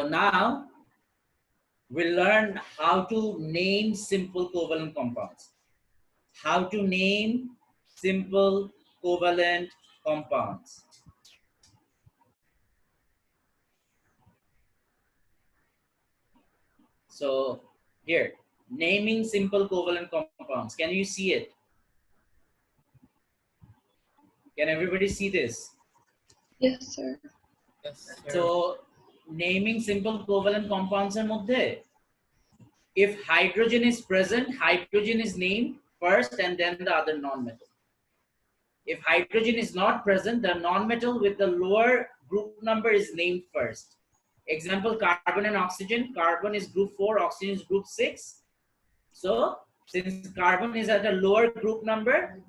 So now we'll learn how to name simple covalent compounds. How to name simple covalent compounds. So here, naming simple covalent compounds. Can you see it? Can everybody see this? Yes, sir. Yes, sir. So naming simple covalent compounds in moddhe, if hydrogen is present, hydrogen is named first and then the other non-metal. If hydrogen is not present, the non-metal with the lower group number is named first. Example, carbon and oxygen. Carbon is group 4, oxygen is group 6. So since carbon is at a lower group number,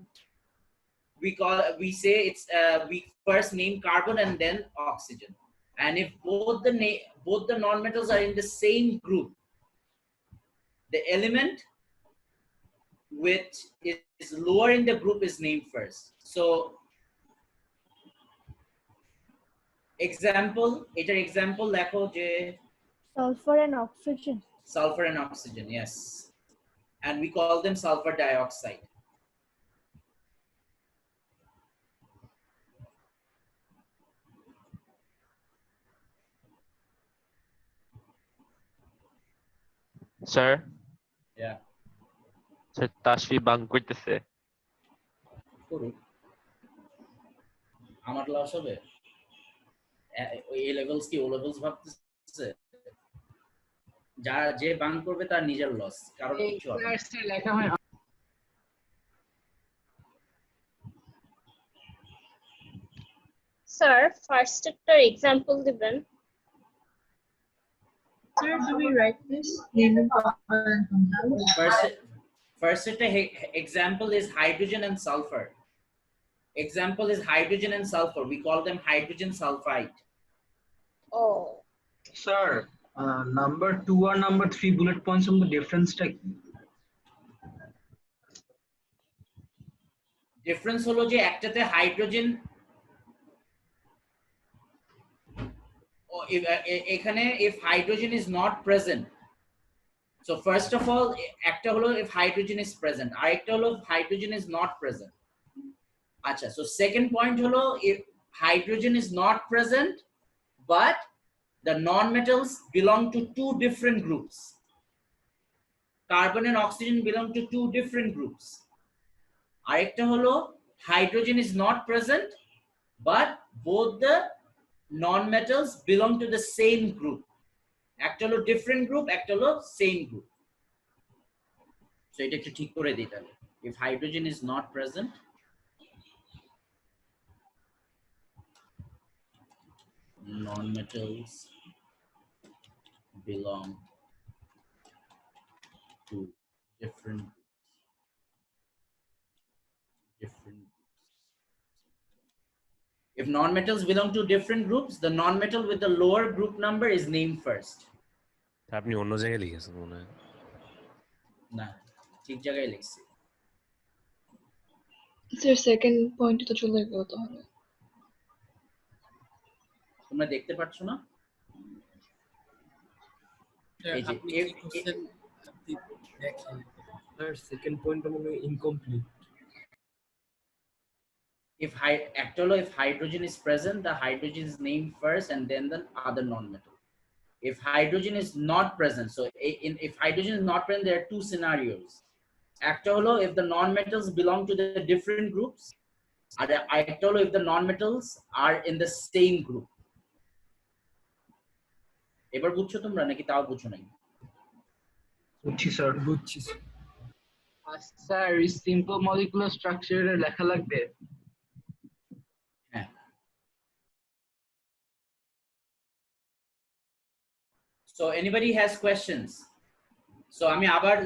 we say it's we first name carbon and then oxygen. And if both the non-metals are in the same group, the element which is lower in the group is named first. So example, lecho je Sulfur and oxygen. sulfur and oxygen, yes. And we call them sulfur dioxide. Sir, Yeah. Sir Tashvi bang করতেছে। করুক। আমার loss হবে এ levels কি ও levels ভাবতেছে যা যে বাং করবে তার নিজের লস কারণ কিছু হবে না। লেখা হয় Sir, first একটা example দিবেন। Sir, do we write this? Naming covalent compounds. First example is hydrogen and sulfur. Example is hydrogen and sulfur. We call them hydrogen sulfide. Oh, Sir, number 2 or number 3 bullet points on the difference tag. Difference হলো যে একটাতে hydrogen এখানে if hydrogen is not present. So first of all একটা হলো if hydrogen is present, আরেকটা হলো if hydrogen is not present. আচ্ছা, so second point হলো if hydrogen is not present but the non-metals belong to two different groups. Carbon and oxygen belong to two different groups. আরেকটা হলো hydrogen is not present but both the non-metals belong to the same group. একটা হলো different group, একটা হলো same group. So এটা একটু ঠিক করে দিই তাহলে। If hydrogen is not present, non-metals belong to different groups. If non-metals belong to different groups, the non-metal with the lower group number is named first. আপনি অন্য জায়গায় লিখেছেন মনে হয়। না, ঠিক জায়গায় লিখছি। Sir, second point তো চলে গেল তাহলে। তোমরা দেখতে পাচ্ছ না? এই যে আপনি কি কোশ্চেন আপনি দেখেন স্যার সেকেন্ড পয়েন্টটা মনে হয় incomplete if hydrogen is present, the hydrogen is named first and then the other non-metal. If hydrogen is not present, so if hydrogen is not present, there are two scenarios. একটা হলো if the non-metals belong to the different groups, and একটা হলো if the non-metals are in the same group. এবার বুঝছো তোমরা নাকি তাও বুঝছো নাই? বুঝছি স্যার। বুঝছি স্যার সিম্পল মলিকুলার স্ট্রাকচারে লেখা লাগবে। হ্যাঁ। So anybody has questions? So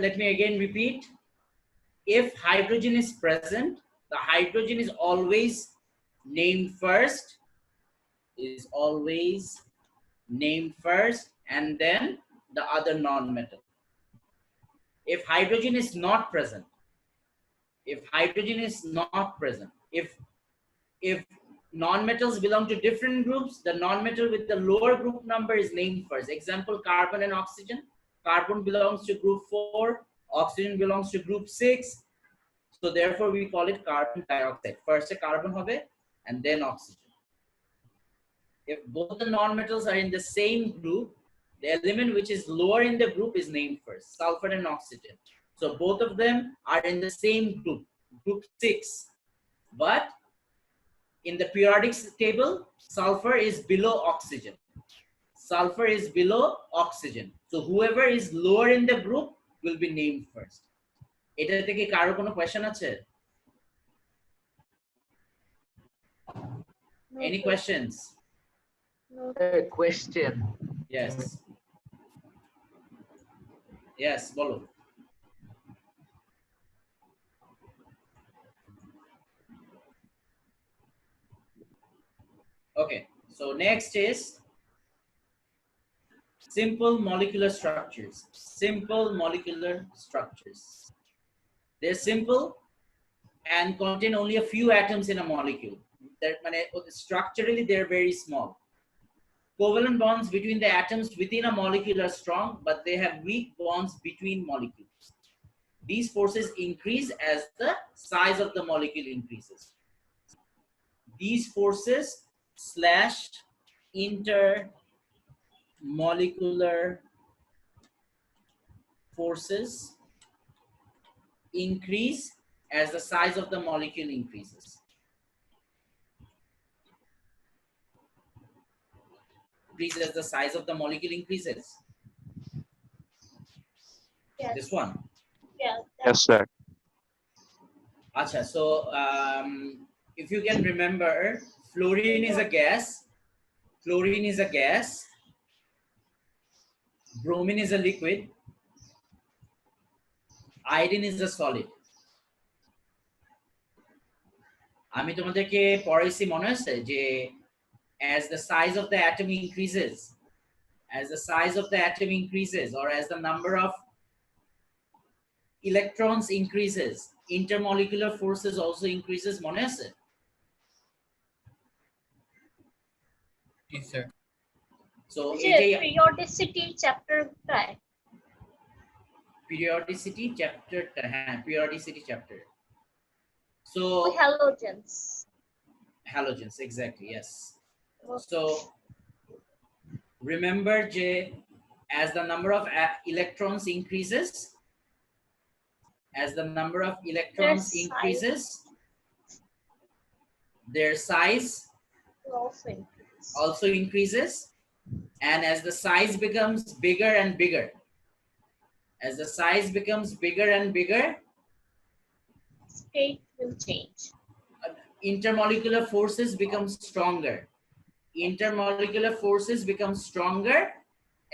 let me again repeat. If hydrogen is present, the hydrogen is always named first, and then the other non-metal. If hydrogen is not present, if non-metals belong to different groups. The non-metal with the lower group number is named first. Example, carbon and oxygen. Carbon belongs to group 4, oxygen belongs to group 6. So therefore we call it carbon dioxide. First a carbon hobe and then oxygen. If both the non-metals are in the same group, the element which is lower in the group is named first, sulfur and oxygen. So both of them are in the same group, group 6. But in the periodic table, sulfur is below oxygen. Sulfur is below oxygen. So whoever is lower in the group will be named first. এটা থেকে কারো কোনো question আছে? Any questions? No. Question. Yes. Yes, bolo. Okay, so next is simple molecular structures. Simple molecular structures. They're simple and contain only a few atoms in a molecule. Structurally, they're very small. Covalent bonds between the atoms within a molecule are strong, but they have weak bonds between molecules. These forces increase as the size of the molecule increases. These forces / intermolecular forces increase as the size of the molecule increases. As the size of the molecule increases. Yes. This one. Yeah. Yes, sir. Acha, so if you can remember, fluorine is a gas. Fluorine is a gas. Bromine is a liquid. Iodine is a solid. আমি তোমাদেরকে পড়াইছি মনে আছে যে as the size of the atom increases, or as the number of electrons increases, intermolecular forces also increases, mone ache? Yes, sir. So periodicity chapter try. Periodicity chapter, periodicity chapter. So halogens, exactly, yes. So remember, as the number of electrons increases, their size also increases, and as the size becomes bigger and bigger, state will change. Intermolecular forces become stronger.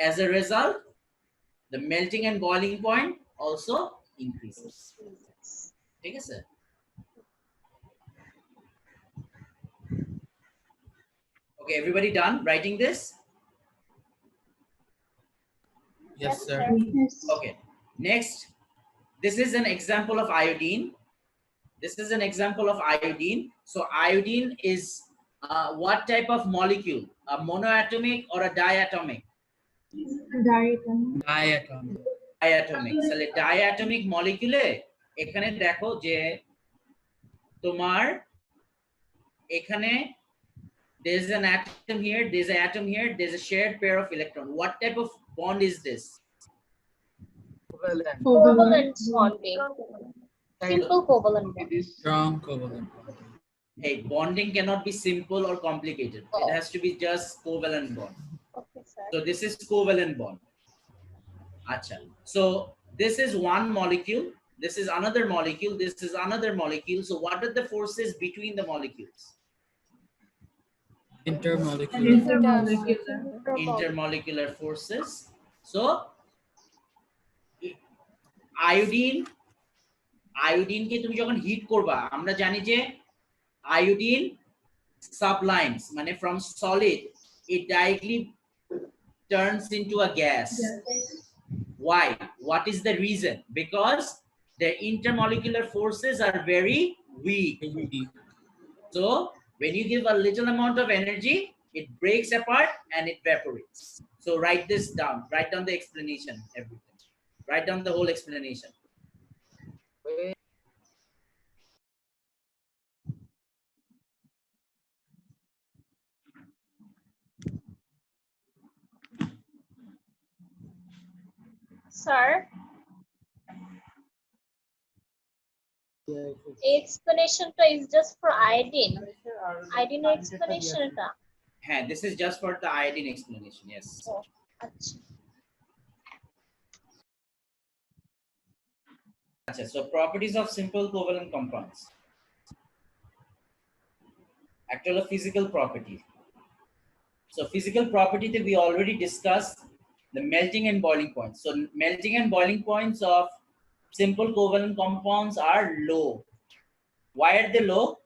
As a result, the melting and boiling point also increases. Okay, sir. Okay, everybody done writing this? Yes, sir. Okay, next, this is an example of iodine. So iodine is what type of molecule? A monoatomic or a diatomic? Diatomic. So diatomic molecule এখানে দেখো যে তোমার এখানে there's an atom here, there's a shared pair of electron. What type of bond is this? Covalent. Bonding. Simple covalent bond. It is strong covalent bond. Hey, bonding cannot be simple or complicated. It has to be just covalent bond. Okay, sir. So this is covalent bond. Acha. So this is one molecule. This is another molecule. This is another molecule. So what are the forces between the molecules? Intermolecular forces. So iodine কে তুমি যখন hit করবা, আমরা জানি যে iodine sublimes, মানে from solid it directly turns into a gas. Why? What is the reason? Because the intermolecular forces are very weak. So When you give a little amount of energy, it breaks apart and it evaporates. So write this down. Write down the explanation, everything. Write down the whole explanation. Sir, explanation is just for iodine. Iodine explanation ta. This is just for the iodine explanation. Yes. Oh, acha. So properties of simple covalent compounds. Actual physical property. So physical property that we already discussed, the melting and boiling points. So melting and boiling points of simple covalent compounds are low. Why are they low?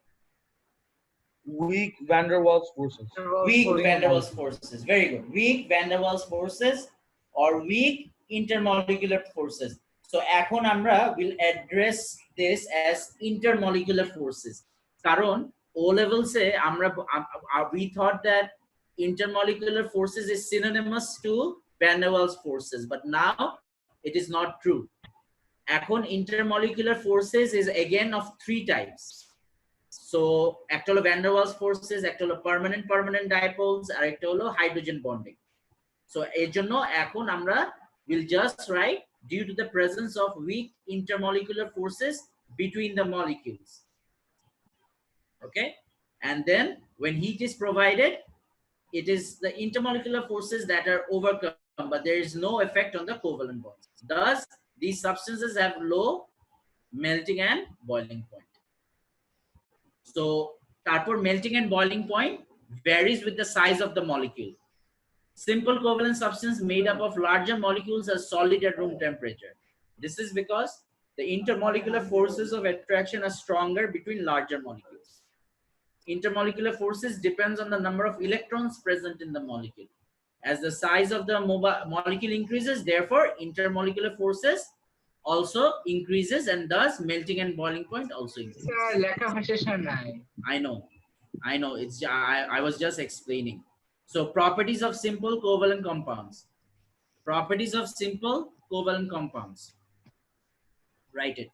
Weak van der Waals forces. Weak van der Waals forces. Very good. Weak van der Waals forces or weak intermolecular forces. So এখন আমরা will address this as intermolecular forces. কারণ O levels এ আমরা we thought that intermolecular forces is synonymous to van der Waals forces, but now it is not true. এখন intermolecular forces is again of 3 types. So একটা হলো van der Waals forces, একটা হলো permanent dipoles, আর একটা হলো hydrogen bonding. So এর জন্য এখন আমরা will just write due to the presence of weak intermolecular forces between the molecules. Okay, and then when heat is provided, it is the intermolecular forces that are overcome, but there is no effect on the covalent bonds. Thus, these substances have low melting and boiling point. So, তারপর melting and boiling point varies with the size of the molecule. Simple covalent substance made up of larger molecules are solid at room temperature. This is because the intermolecular forces of attraction are stronger between larger molecules. Intermolecular forces depends on the number of electrons present in the molecule. As the size of the molecule increases, therefore intermolecular forces also increases, and thus melting and boiling point also increases. I know. It's I was just explaining. So properties of simple covalent compounds. Properties of simple covalent compounds. Write it.